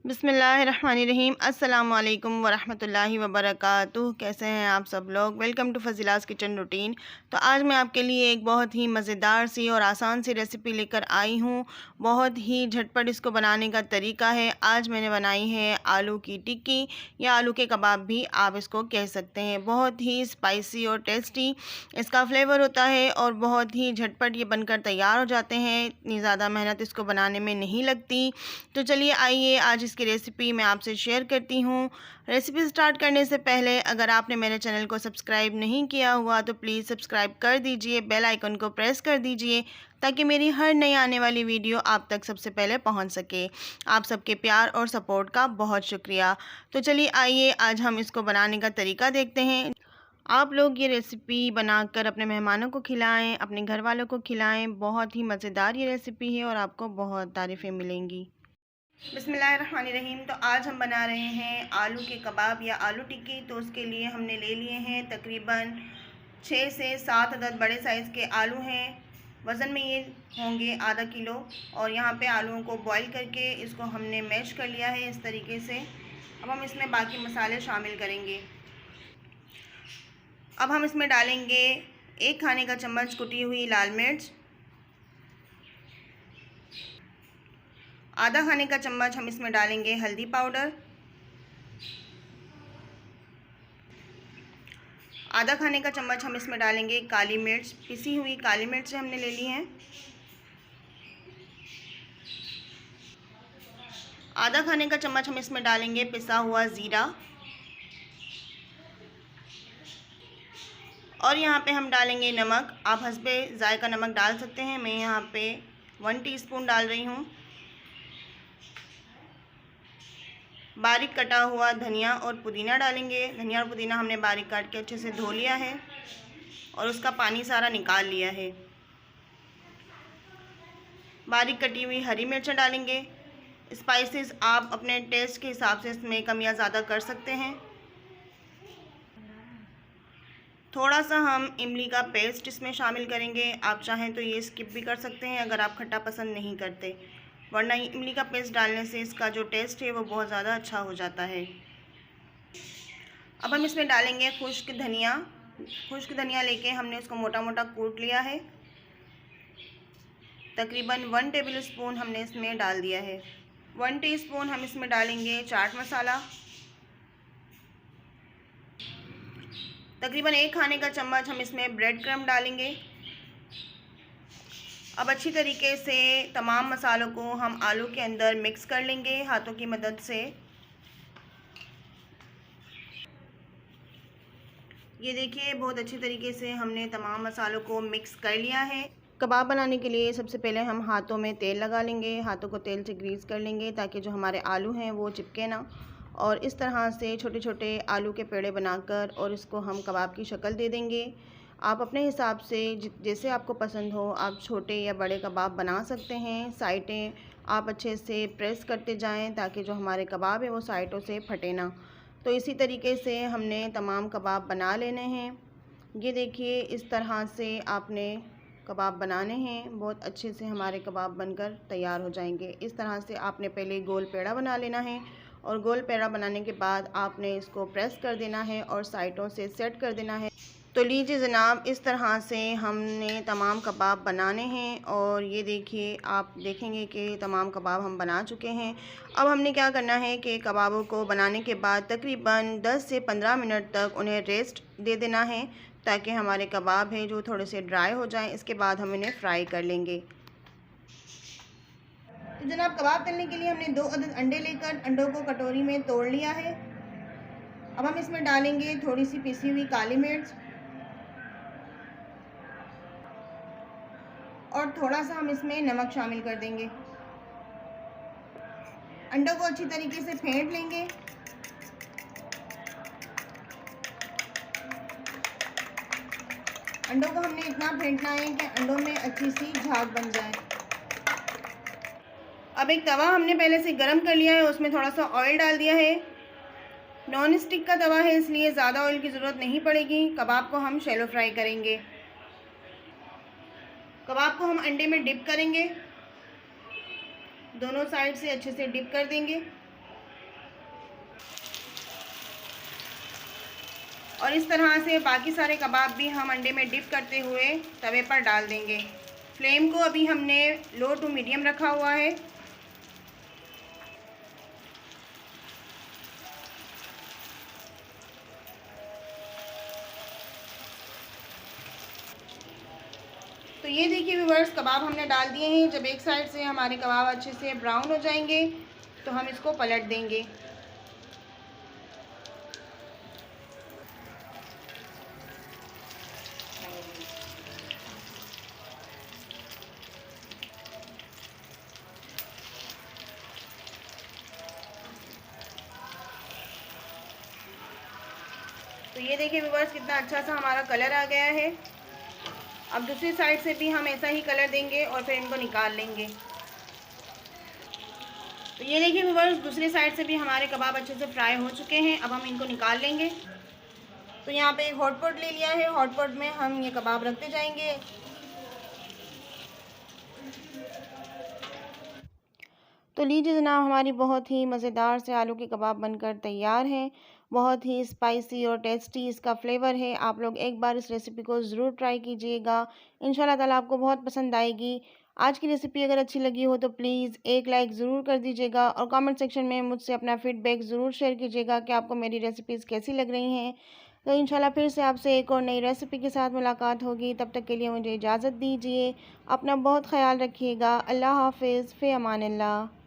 बिस्मिल्लाहिर्रहमानिर्रहीम। अस्सलाम वालेकुम वरहमतुल्लाहि वबरकातुहू। कैसे हैं आप सब लोग? Welcome to Fazeela's kitchen routine. तो आज मैं आपके लिए एक बहुत ही मज़ेदार सी और आसान सी रेसिपी लेकर आई हूँ। बहुत ही झटपट इसको बनाने का तरीका है। आज मैंने बनाई है आलू की टिक्की या आलू के कबाब भी आप इसको कह सकते हैं। बहुत ही स्पाइसी और टेस्टी इसका फ्लेवर होता है और बहुत ही झटपट ये बनकर तैयार हो जाते हैं। इतनी ज़्यादा मेहनत इसको बनाने में नहीं लगती। तो चलिए आइए आज इसकी रेसिपी मैं आपसे शेयर करती हूँ। रेसिपी स्टार्ट करने से पहले अगर आपने मेरे चैनल को सब्सक्राइब नहीं किया हुआ तो प्लीज़ सब्सक्राइब कर दीजिए, बेल आइकन को प्रेस कर दीजिए ताकि मेरी हर नई आने वाली वीडियो आप तक सबसे पहले पहुंच सके। आप सबके प्यार और सपोर्ट का बहुत शुक्रिया। तो चलिए आइए आज हम इसको बनाने का तरीका देखते हैं। आप लोग ये रेसिपी बनाकर अपने मेहमानों को खिलाएं, अपने घर वालों को खिलाएं। बहुत ही मज़ेदार ये रेसिपी है और आपको बहुत तारीफ़ें मिलेंगी। बिस्मिल्लाहिर्रहमानिर्रहीम। तो आज हम बना रहे हैं आलू के कबाब या आलू टिक्की। तो उसके लिए हमने ले लिए हैं तकरीबन 6 से 7 अदद बड़े साइज़ के आलू हैं। वज़न में ये होंगे आधा किलो। और यहाँ पे आलूओं को बॉईल करके इसको हमने मैश कर लिया है इस तरीके से। अब हम इसमें बाकी मसाले शामिल करेंगे। अब हम इसमें डालेंगे 1 खाने का चम्मच कुटी हुई लाल मिर्च, आधा खाने का चम्मच हम इसमें डालेंगे हल्दी पाउडर, आधा खाने का चम्मच हम इसमें डालेंगे काली मिर्च, पिसी हुई काली मिर्च हमने ले ली हैं, आधा खाने का चम्मच हम इसमें डालेंगे पिसा हुआ ज़ीरा, और यहाँ पे हम डालेंगे नमक। आप हस्बे ज़ायका नमक डाल सकते हैं। मैं यहाँ पे 1 टीस्पून डाल रही हूँ। बारीक कटा हुआ धनिया और पुदीना डालेंगे। धनिया और पुदीना हमने बारीक काट के अच्छे से धो लिया है और उसका पानी सारा निकाल लिया है। बारीक कटी हुई हरी मिर्च डालेंगे। स्पाइसेस आप अपने टेस्ट के हिसाब से इसमें कम या ज़्यादा कर सकते हैं। थोड़ा सा हम इमली का पेस्ट इसमें शामिल करेंगे। आप चाहें तो ये स्किप भी कर सकते हैं अगर आप खट्टा पसंद नहीं करते, वरना इमली का पेस्ट डालने से इसका जो टेस्ट है वो बहुत ज़्यादा अच्छा हो जाता है। अब हम इसमें डालेंगे खुश्क धनिया। खुश्क धनिया लेके हमने उसको मोटा मोटा कूट लिया है। तकरीबन 1 टेबल स्पून हमने इसमें डाल दिया है। 1 टीस्पून हम इसमें डालेंगे चाट मसाला। तकरीबन 1 खाने का चम्मच हम इसमें ब्रेड क्रम्ब डालेंगे। अब अच्छी तरीके से तमाम मसालों को हम आलू के अंदर मिक्स कर लेंगे हाथों की मदद से। ये देखिए बहुत अच्छी तरीके से हमने तमाम मसालों को मिक्स कर लिया है। कबाब बनाने के लिए सबसे पहले हम हाथों में तेल लगा लेंगे। हाथों को तेल से ग्रीस कर लेंगे ताकि जो हमारे आलू हैं वो चिपके ना। और इस तरह से छोटे छोटे आलू के पेड़े बनाकर और इसको हम कबाब की शक्ल दे देंगे। आप अपने हिसाब से जैसे आपको पसंद हो आप छोटे या बड़े कबाब बना सकते हैं। साइटें आप अच्छे से प्रेस करते जाएं ताकि जो हमारे कबाब है वो साइटों से फटे ना। तो इसी तरीके से हमने तमाम कबाब बना लेने हैं। ये देखिए इस तरह से आपने कबाब बनाने हैं। बहुत अच्छे से हमारे कबाब बनकर तैयार हो जाएंगे। इस तरह से आपने पहले गोल पेड़ा बना लेना है और गोल पेड़ा बनाने के बाद आपने इसको प्रेस कर देना है और साइडों से सेट कर देना है। तो लीजिए जनाब इस तरह से हमने तमाम कबाब बनाने हैं और ये देखिए आप देखेंगे कि तमाम कबाब हम बना चुके हैं। अब हमने क्या करना है कि कबाबों को बनाने के बाद तकरीबन 10 से 15 मिनट तक उन्हें रेस्ट दे देना है ताकि हमारे कबाब हैं जो थोड़े से ड्राई हो जाएं। इसके बाद हम इन्हें फ्राई कर लेंगे। तो जनाब कबाब तलने के लिए हमने 2 अदद अंडे लेकर अंडों को कटोरी में तोड़ लिया है। अब हम इसमें डालेंगे थोड़ी सी पिसी हुई काली मिर्च और थोड़ा सा हम इसमें नमक शामिल कर देंगे। अंडों को अच्छी तरीके से फेंट लेंगे। अंडों को हमने इतना फेंटना है कि अंडों में अच्छी सी झाग बन जाए। अब एक तवा हमने पहले से गरम कर लिया है, उसमें थोड़ा सा ऑयल डाल दिया है। नॉन स्टिक का तवा है इसलिए ज़्यादा ऑयल की ज़रूरत नहीं पड़ेगी। कबाब को हम शैलो फ्राई करेंगे। कबाब को हम अंडे में डिप करेंगे, दोनों साइड से अच्छे से डिप कर देंगे। और इस तरह से बाकी सारे कबाब भी हम अंडे में डिप करते हुए तवे पर डाल देंगे। फ्लेम को अभी हमने लो टू मीडियम रखा हुआ है। तो ये देखिए व्यूअर्स, कबाब हमने डाल दिए हैं। जब एक साइड से हमारे कबाब अच्छे से ब्राउन हो जाएंगे तो हम इसको पलट देंगे। तो ये देखिए व्यूअर्स, कितना अच्छा सा हमारा कलर आ गया है। अब दूसरी साइड से भी हम ऐसा ही कलर देंगे और फिर इनको निकाल लेंगे। तो ये देखिए व्यूअर्स, दूसरी साइड से भी हमारे कबाब अच्छे से फ्राई हो चुके हैं। अब हम इनको निकाल लेंगे। तो यहाँ पे एक हॉट पॉट ले लिया है। हॉट पॉट में हम ये कबाब रखते जाएंगे। तो लीजिए जनाब, हमारी बहुत ही मज़ेदार से आलू के कबाब बनकर तैयार हैं। बहुत ही स्पाइसी और टेस्टी इसका फ्लेवर है। आप लोग एक बार इस रेसिपी को ज़रूर ट्राई कीजिएगा। इंशाल्लाह ताला आपको बहुत पसंद आएगी। आज की रेसिपी अगर अच्छी लगी हो तो प्लीज़ एक लाइक ज़रूर कर दीजिएगा और कमेंट सेक्शन में मुझसे अपना फ़ीडबैक ज़रूर शेयर कीजिएगा कि आपको मेरी रेसिपीज़ कैसी लग रही हैं। तो इंशाल्लाह फिर से आपसे एक और नई रेसिपी के साथ मुलाकात होगी। तब तक के लिए मुझे इजाज़त दीजिए। अपना बहुत ख़याल रखिएगा। अल्लाह हाफ़िज़, फ़ी अमानिल्लाह।